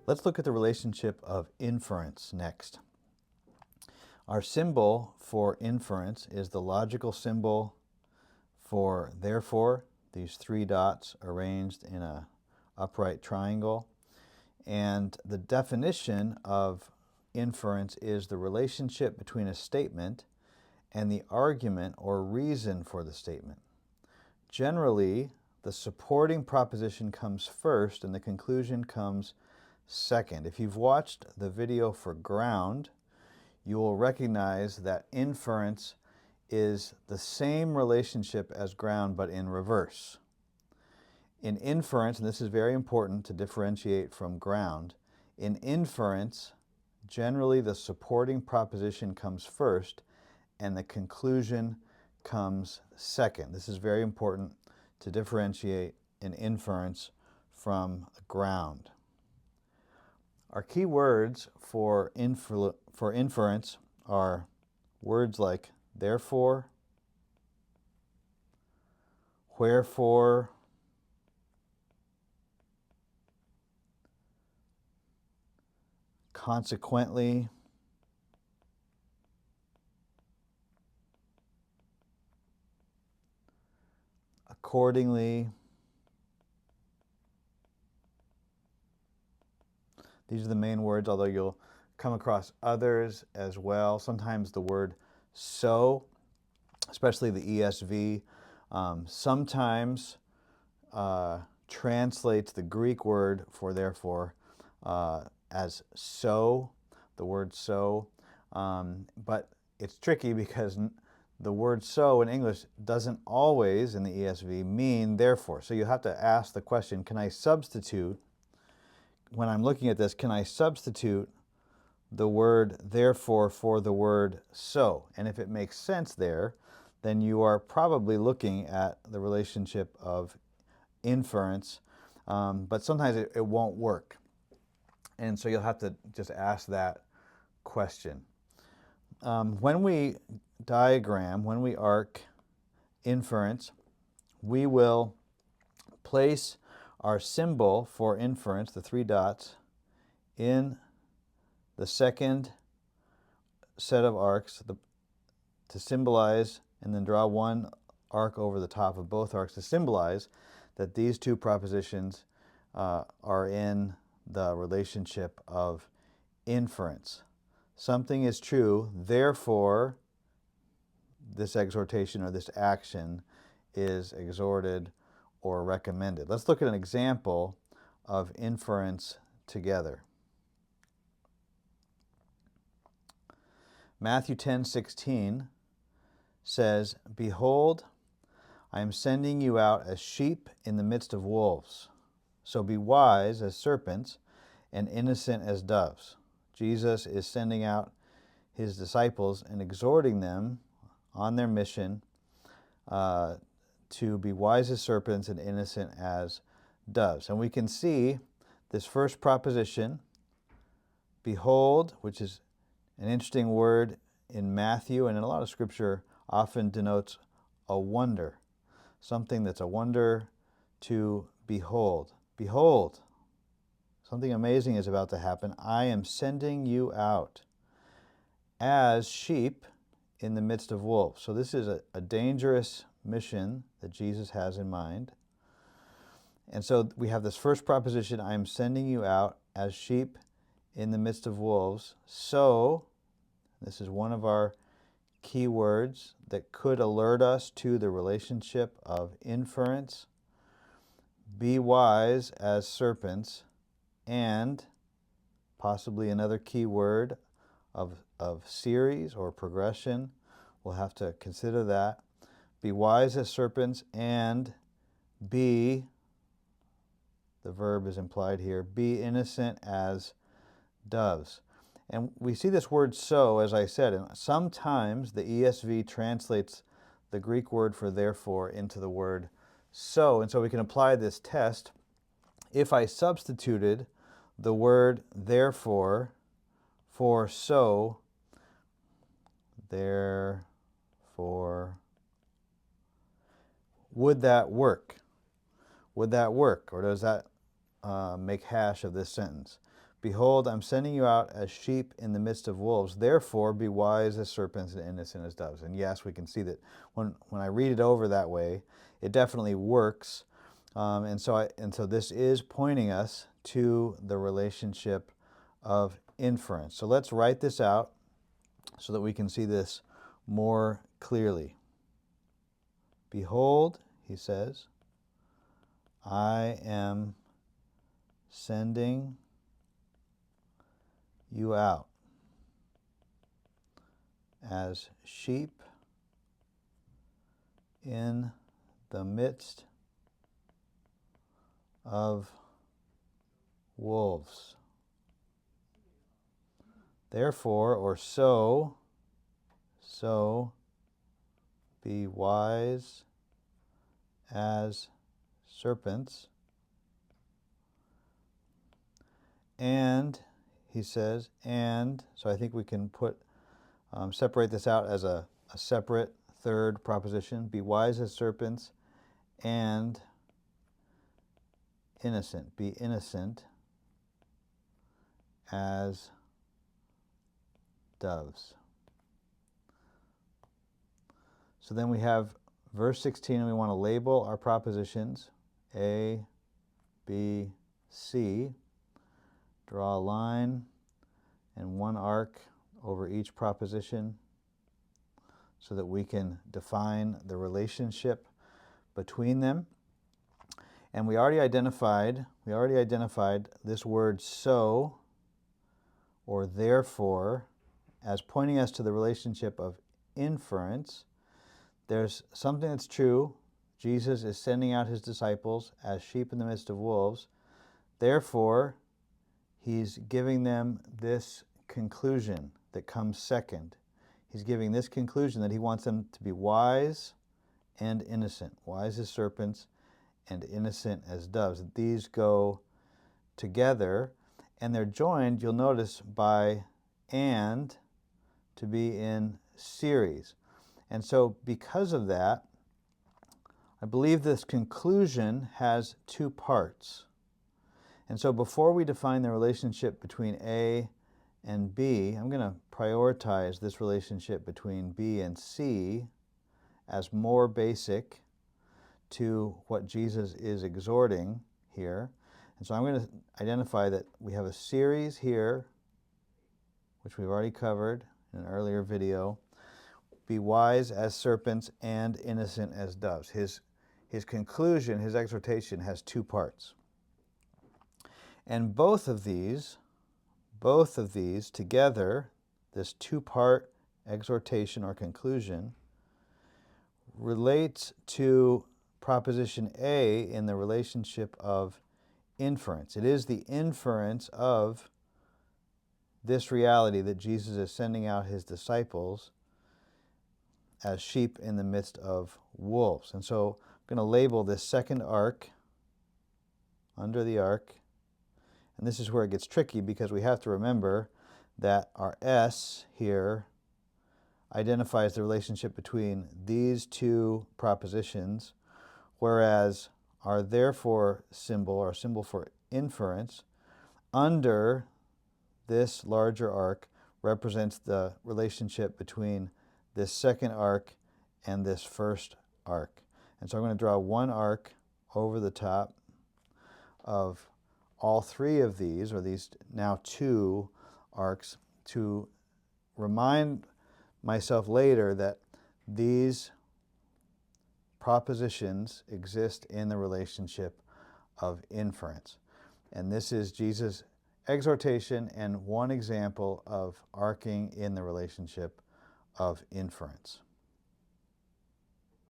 Let's look at the relationship of inference next. Our symbol for inference is the logical symbol for therefore, these three dots arranged in an upright triangle. And the definition of inference is the relationship between a statement and the argument or reason for the statement. Generally, the supporting proposition comes first and the conclusion comes second. If you've watched the video for ground, you will recognize that inference is the same relationship as ground but in reverse. In inference, and this is very important to differentiate from ground, in inference, generally the supporting proposition comes first and the conclusion comes second. This is very important to differentiate in inference from ground. Our key words for inference are words like therefore, wherefore, consequently, accordingly. These are the main words, although you'll come across others as well. Sometimes the word so, especially the ESV, sometimes translates the Greek word for therefore as so, the word so. But it's tricky because the word so in English doesn't always, in the ESV, mean therefore. So you have to ask the question, can I substitute, when I'm looking at this, can I substitute the word therefore for the word so? And if it makes sense there, then you are probably looking at the relationship of inference, but sometimes it won't work. And so you'll have to just ask that question. When we diagram, when we arc inference, we will place our symbol for inference, the three dots, in the second set of arcs to symbolize, and then draw one arc over the top of both arcs to symbolize that these two propositions are in the relationship of inference. Something is true, therefore this exhortation or this action is exhorted or recommended. Let's look at an example of inference together. Matthew 10:16 says, "Behold, I am sending you out as sheep in the midst of wolves. So be wise as serpents and innocent as doves." Jesus is sending out his disciples and exhorting them on their mission to be wise as serpents and innocent as doves. And we can see this first proposition, behold, which is an interesting word in Matthew and in a lot of scripture, often denotes a wonder, something that's a wonder to behold. Behold, something amazing is about to happen. I am sending you out as sheep in the midst of wolves. So this is a dangerous mission that Jesus has in mind. And so we have this first proposition, I am sending you out as sheep in the midst of wolves. So, this is one of our key words that could alert us to the relationship of inference. Be wise as serpents, and possibly another key word of series or progression. We'll have to consider that. Be wise as serpents and be, the verb is implied here, be innocent as doves. And we see this word so, as I said, and sometimes the ESV translates the Greek word for therefore into the word so. And so we can apply this test. If I substituted the word therefore for so, therefore, would that work? Would that work? Or does that make hash of this sentence? Behold, I'm sending you out as sheep in the midst of wolves. Therefore, be wise as serpents and innocent as doves. And yes, we can see that when I read it over that way, it definitely works. And so this is pointing us to the relationship of inference. So let's write this out so that we can see this more clearly. Behold, he says, I am sending you out as sheep in the midst of wolves. Therefore, or so be wise as serpents, and he says, and, so I think we can separate this out as a separate third proposition. Be wise as serpents and innocent. Be innocent as doves. So then we have verse 16, and we want to label our propositions A, B, C. Draw a line and one arc over each proposition so that we can define the relationship between them. And we already identified this word so or therefore as pointing us to the relationship of inference. There's something that's true. Jesus is sending out his disciples as sheep in the midst of wolves. Therefore, he's giving them this conclusion that comes second. He's giving this conclusion that he wants them to be wise and innocent, wise as serpents and innocent as doves. These go together, and they're joined, you'll notice, by and to be in series. And so because of that, I believe this conclusion has two parts. And so before we define the relationship between A and B, I'm going to prioritize this relationship between B and C as more basic to what Jesus is exhorting here. And so I'm going to identify that we have a series here, which we've already covered in an earlier video. Be wise as serpents and innocent as doves. His conclusion, his exhortation, has two parts. And both of these together, this two-part exhortation or conclusion, relates to proposition A in the relationship of inference. It is the inference of this reality that Jesus is sending out his disciples as sheep in the midst of wolves. And so I'm going to label this second arc under the arc. And this is where it gets tricky, because we have to remember that our S here identifies the relationship between these two propositions, whereas our therefore symbol, our symbol for inference, under this larger arc represents the relationship between this second arc and this first arc. And so I'm going to draw one arc over the top of all three of these, or these now two arcs, to remind myself later that these propositions exist in the relationship of inference. And this is Jesus' exhortation and one example of arcing in the relationship of inference.